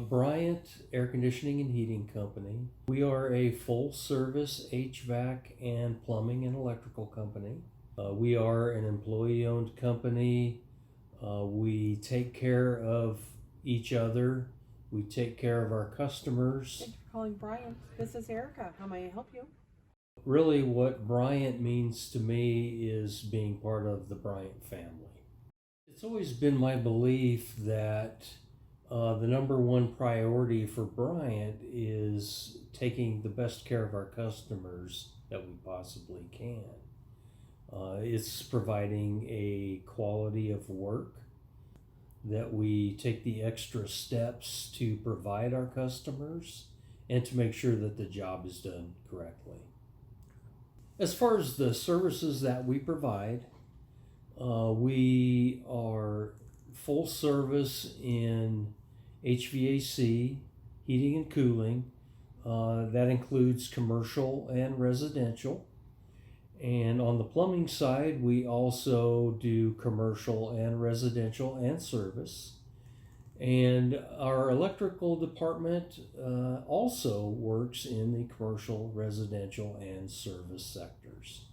Bryant Air Conditioning and Heating Company. We are a full service HVAC and plumbing and electrical company. We are an employee owned company. We take care of each other. We take care of our customers. Thank you for calling Bryant. This is Erica. How may I help you? Really, what Bryant means to me is being part of the Bryant family. It's always been my belief that the number one priority for Bryant is taking the best care of our customers that we possibly can. It's providing a quality of work that we take the extra steps to provide our customers and to make sure that the job is done correctly. As far as the services that we provide, we are full service in HVAC, heating and cooling. That includes commercial and residential. And on the plumbing side, we also do commercial and residential and service. And our electrical department also works in the commercial, residential, and service sectors.